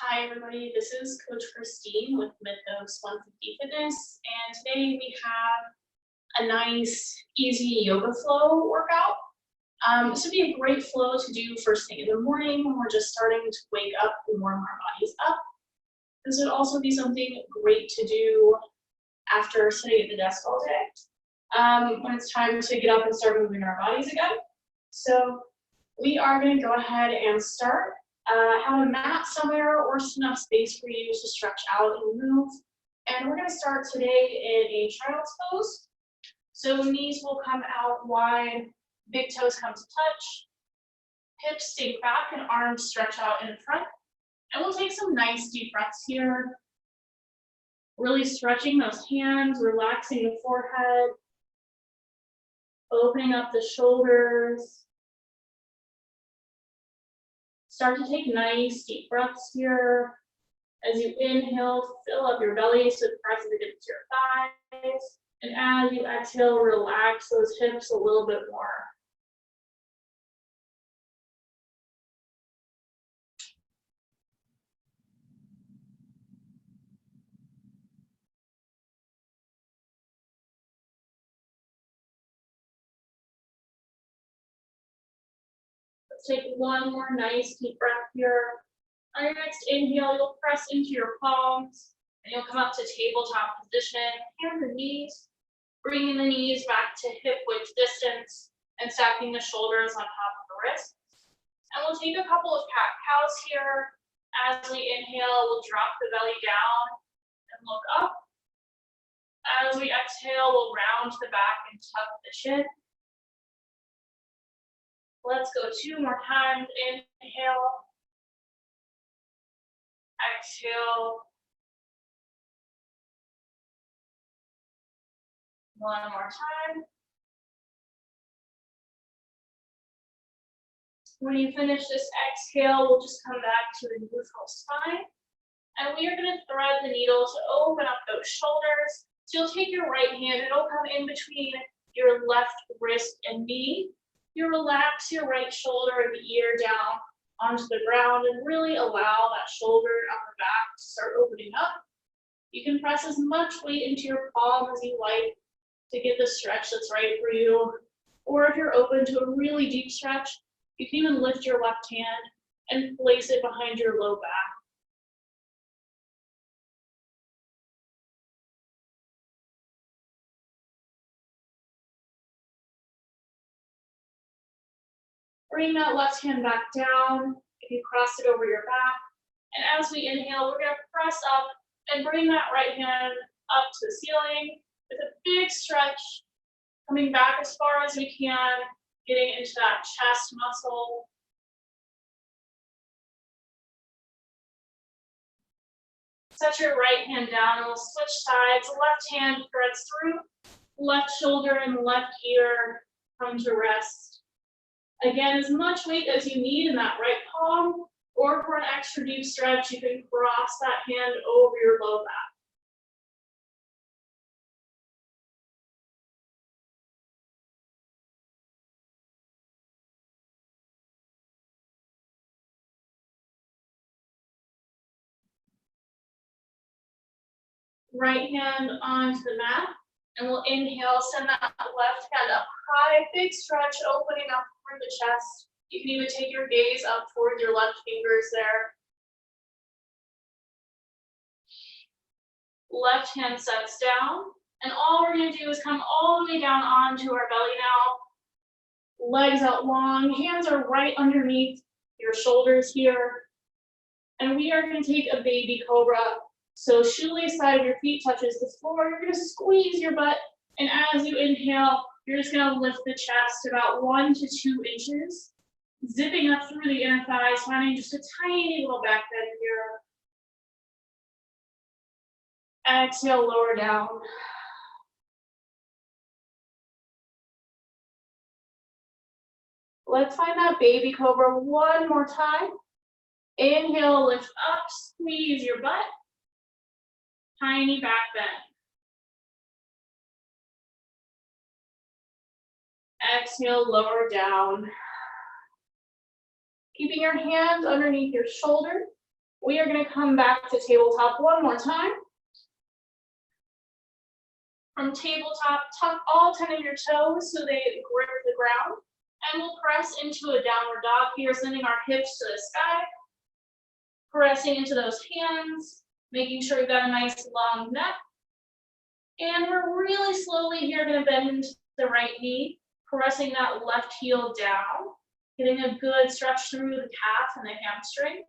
Hi everybody, this is Coach Christine with Mythos 150 Fitness, and today we have a nice, easy yoga flow workout. This would be a great flow to do first thing in the morning when we're just starting to wake up and warm our bodies up. This would also be something great to do after sitting at the desk all day, when it's time to get up and start moving our bodies again. So we are going to go ahead and start. Have a mat somewhere or enough space for you to stretch out and move. And we're going to start today in a child's pose. So knees will come out wide, big toes come to touch, hips sink back and arms stretch out in front. And we'll take some nice deep breaths here. Really stretching those hands, relaxing the forehead, opening up the shoulders. Start to take nice deep breaths here. As you inhale, fill up your belly so it presses against your thighs. And as you exhale, relax those hips a little bit more. Let's take one more nice deep breath here. On your next inhale, you'll press into your palms and you'll come up to tabletop position, hands and knees, bringing the knees back to hip width distance and stacking the shoulders on top of the wrists. And we'll take a couple of cat-cows here. As we inhale, we'll drop the belly down and look up. As we exhale, we'll round the back and tuck the chin. Let's go 2 more times. Inhale. Exhale. One more time. When you finish this exhale, we'll just come back to the neutral spine. And we are going to thread the needle to open up those shoulders. So you'll take your right hand, it'll come in between your left wrist and knee. You relax your right shoulder and the ear down onto the ground and really allow that shoulder and upper back to start opening up. You can press as much weight into your palm as you like to get the stretch that's right for you. Or if you're open to a really deep stretch, you can even lift your left hand and place it behind your low back. Bring that left hand back down if you cross it over your back. And as we inhale, we're going to press up and bring that right hand up to the ceiling with a big stretch, coming back as far as we can, getting into that chest muscle. Set your right hand down and we'll switch sides. Left hand threads through, left shoulder and left ear come to rest. Again, as much weight as you need in that right palm, or for an extra deep stretch, you can cross that hand over your low back. Right hand onto the mat, and we'll inhale, send that left hand up high, big stretch, opening up through the chest. You can even take your gaze up toward your left fingers there. Left hand sets down, and all we're going to do is come all the way down onto our belly now. Legs out long, hands are right underneath your shoulders here. And we are going to take a baby cobra. So shoelace side of your feet touches the floor. You're going to squeeze your butt, and as you inhale, you're just going to lift the chest about 1 to 2 inches, zipping up through the inner thighs, finding just a tiny little back bend here. Exhale, lower down. Let's find that baby cobra one more time. Inhale, lift up, squeeze your butt. Tiny back bend. Exhale, lower down. Keeping your hands underneath your shoulder. We are going to come back to tabletop one more time. From tabletop, tuck all 10 of your toes so they grip the ground. And we'll press into a downward dog here, sending our hips to the sky. Pressing into those hands, making sure we've got a nice long neck. And we're really slowly here going to bend into the right knee, pressing that left heel down, getting a good stretch through the calf and the hamstring.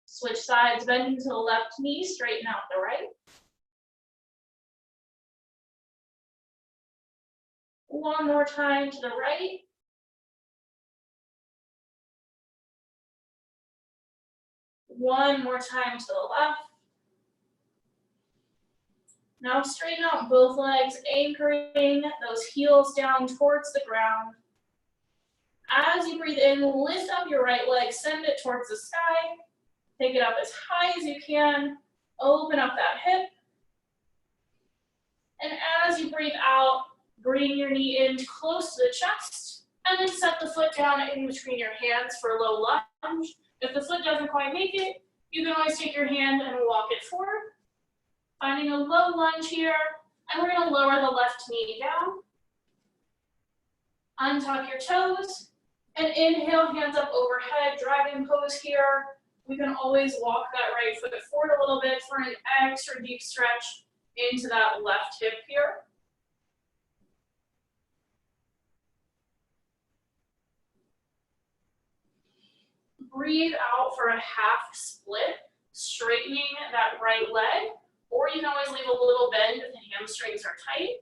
Switch sides, bending to the left knee, straighten out the right. One more time to the right. One more time to the left. Now straighten out both legs, anchoring those heels down towards the ground. As you breathe in, lift up your right leg, send it towards the sky. Take it up as high as you can. Open up that hip. And as you breathe out, bring your knee in close to the chest. And then set the foot down in between your hands for a low lunge. If the foot doesn't quite make it, you can always take your hand and walk it forward. Finding a low lunge here, and we're going to lower the left knee down. Untuck your toes, and inhale, hands up overhead, dragon pose here. We can always walk that right foot forward a little bit for an extra deep stretch into that left hip here. Breathe out for a half split, straightening that right leg, or you can always leave a little bend if the hamstrings are tight.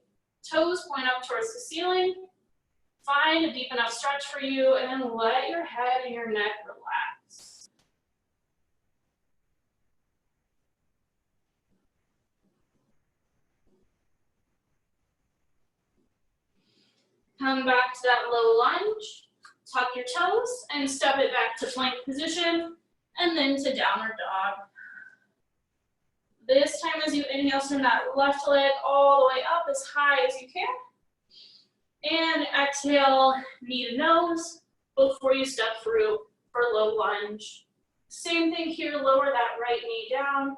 Toes point up towards the ceiling. Find a deep enough stretch for you, and then let your head and your neck relax. Come back to that low lunge. Tuck your toes and step it back to plank position, and then to downward dog. This time as you inhale, send that left leg all the way up as high as you can. And exhale, knee to nose before you step through for low lunge. Same thing here, lower that right knee down,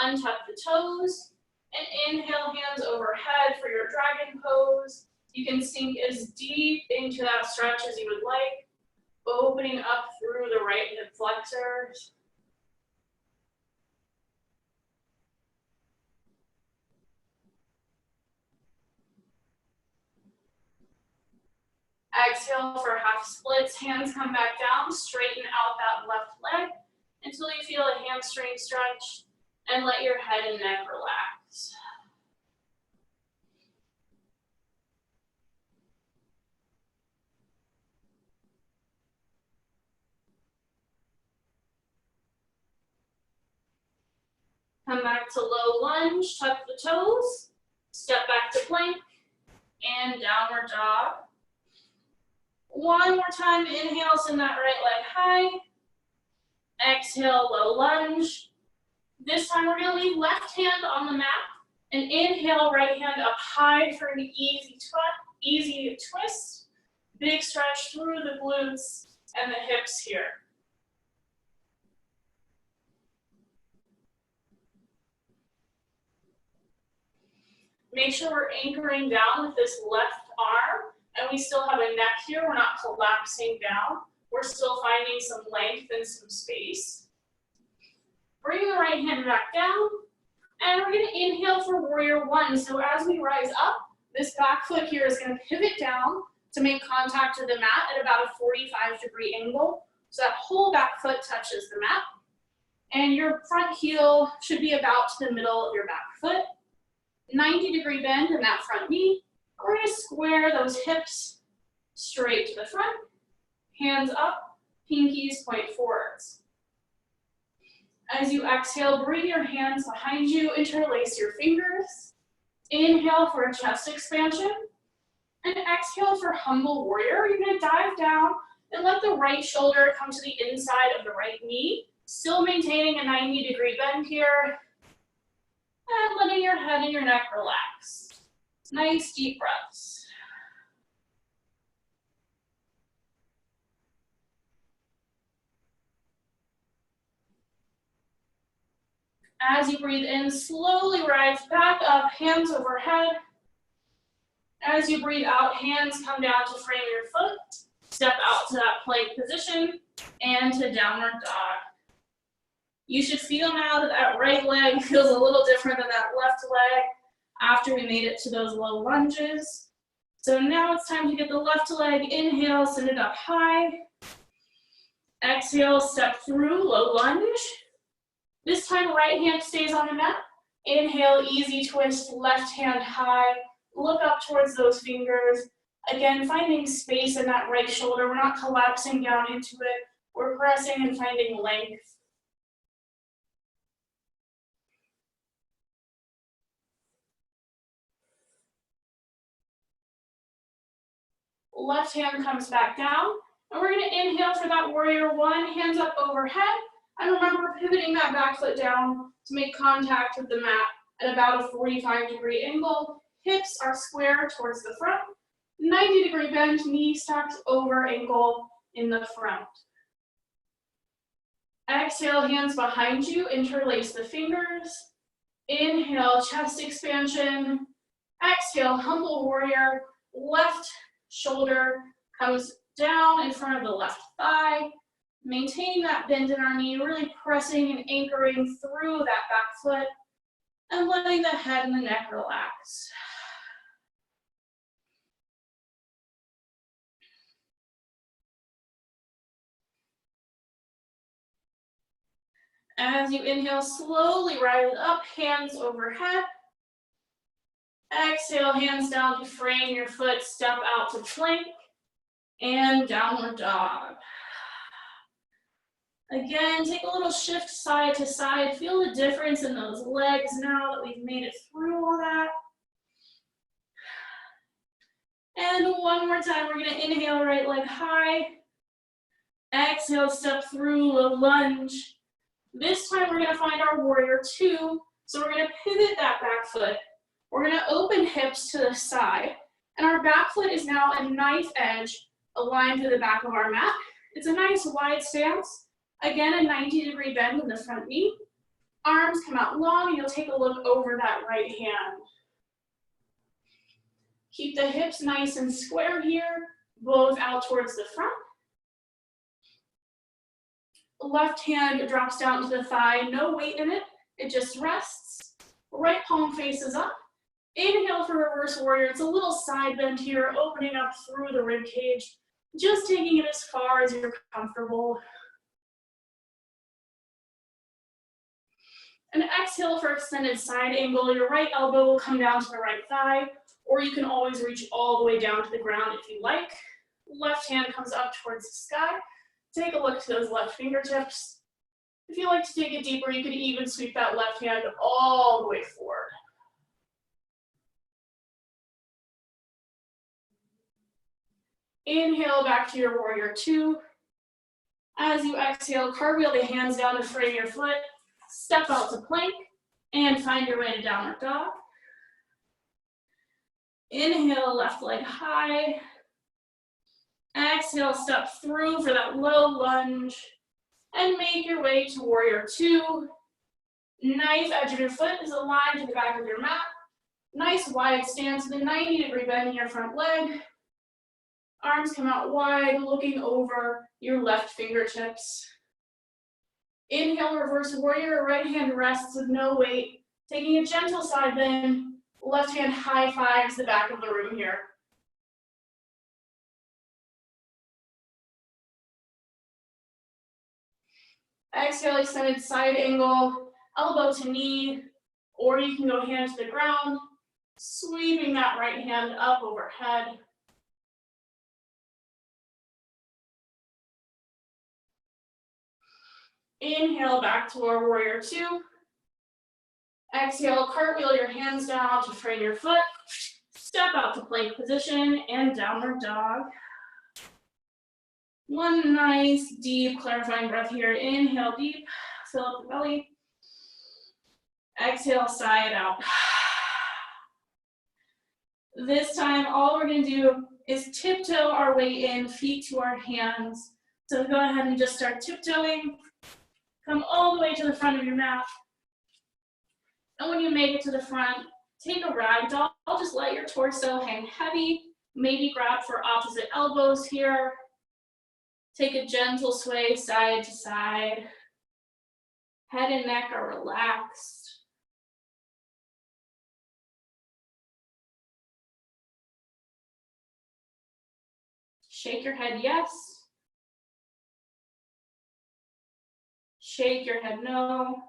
untuck the toes, and inhale, hands overhead for your dragon pose. You can sink as deep into that stretch as you would like, opening up through the right hip flexors. Exhale for half splits, hands come back down, straighten out that left leg until you feel a hamstring stretch, and let your head and neck relax. Come back to low lunge, tuck the toes, step back to plank, and downward dog. One more time, inhale, send that right leg high. Exhale, low lunge. This time we're gonna leave left hand on the mat and inhale, right hand up high for an easy twist. Big stretch through the glutes and the hips here. Make sure we're anchoring down with this left arm, and we still have a neck here. We're not collapsing down. We're still finding some length and some space. Bring the right hand back down, and we're going to inhale for warrior one. So as we rise up, this back foot here is going to pivot down to make contact with the mat at about a 45-degree angle. So that whole back foot touches the mat. And your front heel should be about to the middle of your back foot. 90-degree bend in that front knee. We're going to square those hips straight to the front. Hands up, pinkies point forwards. As you exhale, bring your hands behind you, interlace your fingers. Inhale for a chest expansion. And exhale for humble warrior. You're going to dive down and let the right shoulder come to the inside of the right knee. Still maintaining a 90-degree bend here. And letting your head and your neck relax. Nice deep breaths. As you breathe in, slowly rise back up, hands overhead. As you breathe out, hands come down to frame your foot. Step out to that plank position and to downward dog. You should feel now that that right leg feels a little different than that left leg after we made it to those low lunges. So now it's time to get the left leg. Inhale, send it up high. Exhale, step through, low lunge. This time, right hand stays on the mat. Inhale, easy twist, left hand high. Look up towards those fingers. Again, finding space in that right shoulder. We're not collapsing down into it. We're pressing and finding length. Left hand comes back down. And we're going to inhale for that warrior one, hands up overhead. And remember, pivoting that back foot down to make contact with the mat at about a 45-degree angle. Hips are square towards the front. 90-degree bend, knee stacked over ankle in the front. Exhale, hands behind you, interlace the fingers. Inhale, chest expansion. Exhale, humble warrior. Left shoulder comes down in front of the left thigh. Maintain that bend in our knee, really pressing and anchoring through that back foot and letting the head and the neck relax. As you inhale, slowly rise up, hands overhead. Exhale, hands down to frame your foot, step out to plank, and downward dog. Again, take a little shift side to side. Feel the difference in those legs now that we've made it through all that. And one more time, we're gonna inhale, right leg high. Exhale, step through, low lunge. This time we're gonna find our warrior two. So we're gonna pivot that back foot. We're gonna open hips to the side. And our back foot is now a knife edge aligned to the back of our mat. It's a nice wide stance. Again, a 90-degree bend in the front knee. Arms come out long and you'll take a look over that right hand. Keep the hips nice and square here, both out towards the front. Left hand drops down to the thigh, no weight in it, it just rests. Right palm faces up. Inhale for reverse warrior. It's a little side bend here, opening up through the rib cage, just taking it as far as you're comfortable. And exhale for extended side angle. Your right elbow will come down to the right thigh, or you can always reach all the way down to the ground if you like. Left hand comes up towards the sky. Take a look to those left fingertips. If you like to take it deeper, you can even sweep that left hand all the way forward. Inhale back to your warrior two. As you exhale, cartwheel the hands down to frame your foot. Step out to plank and find your way to downward dog. Inhale, left leg high. Exhale, step through for that low lunge and make your way to warrior two. Knife edge of your foot is aligned to the back of your mat. Nice wide stance with a 90-degree bend in your front leg. Arms come out wide, looking over your left fingertips. Inhale, reverse warrior, right hand rests with no weight. Taking a gentle side bend, left hand high fives the back of the room here. Exhale, extended side angle, elbow to knee, or you can go hand to the ground, sweeping that right hand up overhead. Inhale back to our warrior two. Exhale, cartwheel your hands down to frame your foot. Step out to plank position and downward dog. One nice, deep, clarifying breath here. Inhale deep, fill up the belly. Exhale, sigh it out. This time, all we're gonna do is tiptoe our way in, feet to our hands. So go ahead and just start tiptoeing. Come all the way to the front of your mat. And when you make it to the front, take a rag doll, just let your torso hang heavy, maybe grab for opposite elbows here. Take a gentle sway side to side. Head and neck are relaxed. Shake your head yes. Shake your head no.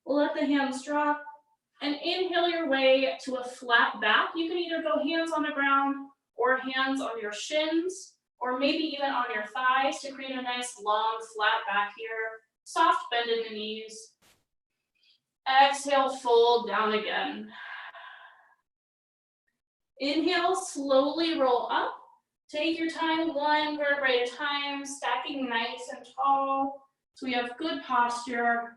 Let the hands drop and inhale your way to a flat back. You can either go hands on the ground or hands on your shins, or maybe even on your thighs to create a nice long flat back here. Soft bend in the knees. Exhale, fold down again. Inhale, slowly roll up. Take your time, one vertebrae at a time, stacking nice and tall so we have good posture.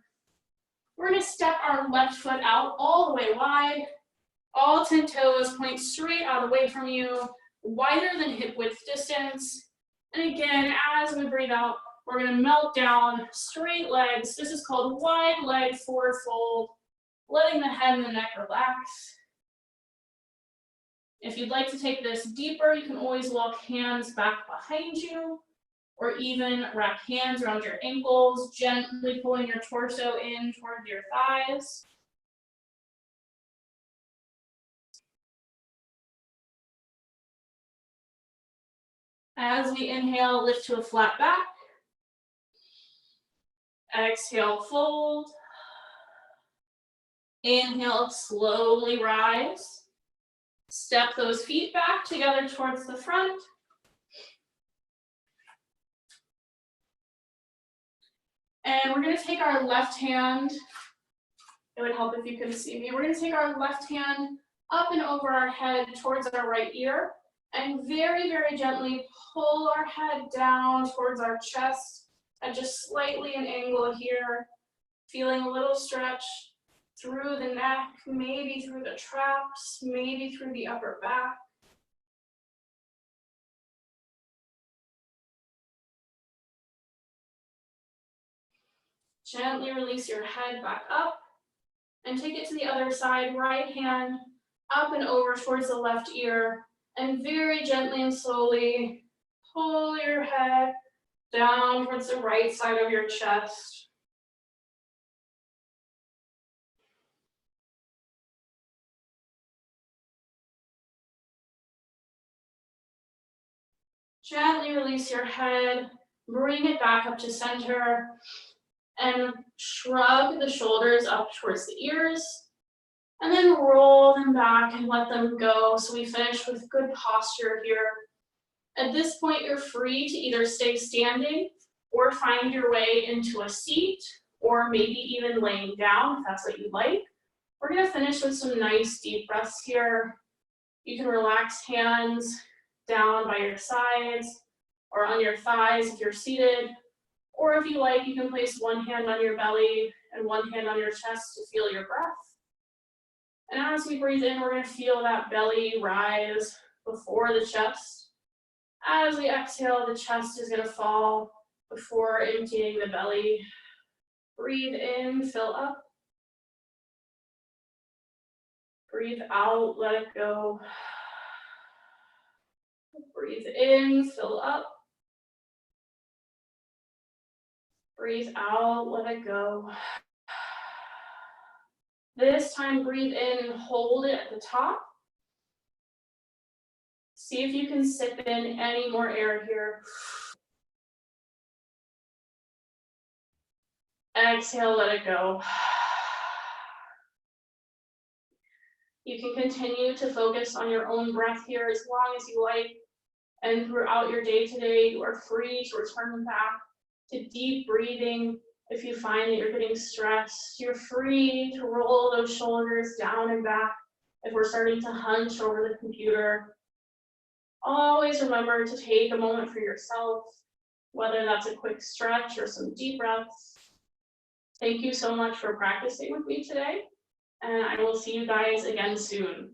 We're going to step our left foot out all the way wide. All 10 toes point straight out away from you, wider than hip width distance. And again, as we breathe out, we're going to melt down, straight legs. This is called wide leg forward fold, letting the head and the neck relax. If you'd like to take this deeper, you can always walk hands back behind you, or even wrap hands around your ankles, gently pulling your torso in toward your thighs. As we inhale, lift to a flat back. Exhale, fold. Inhale, slowly rise. Step those feet back together towards the front. And we're going to take our left hand. It would help if you could see me. We're going to take our left hand up and over our head towards our right ear, and very, very gently pull our head down towards our chest at just slightly an angle here, feeling a little stretch through the neck, maybe through the traps, maybe through the upper back. Gently release your head back up and take it to the other side, right hand up and over towards the left ear, and very gently and slowly pull your head down towards the right side of your chest. Gently release your head, bring it back up to center, and shrug the shoulders up towards the ears, and then roll them back and let them go. So we finish with good posture here. At this point, you're free to either stay standing or find your way into a seat, or maybe even laying down if that's what you like. We're going to finish with some nice deep breaths here. You can relax hands down by your sides or on your thighs if you're seated, or if you like, you can place one hand on your belly and one hand on your chest to feel your breath. And as we breathe in, we're going to feel that belly rise before the chest. As we exhale, the chest is going to fall before emptying the belly. Breathe in, fill up. Breathe out, let it go. Breathe in, fill up. Breathe out, let it go. This time, breathe in and hold it at the top. See if you can sip in any more air here. Exhale, let it go. You can continue to focus on your own breath here as long as you like. And throughout your day today, you are free to return back to deep breathing. If you find that you're getting stressed, you're free to roll those shoulders down and back if we're starting to hunch over the computer. Always remember to take a moment for yourself, whether that's a quick stretch or some deep breaths. Thank you so much for practicing with me today, and I will see you guys again soon.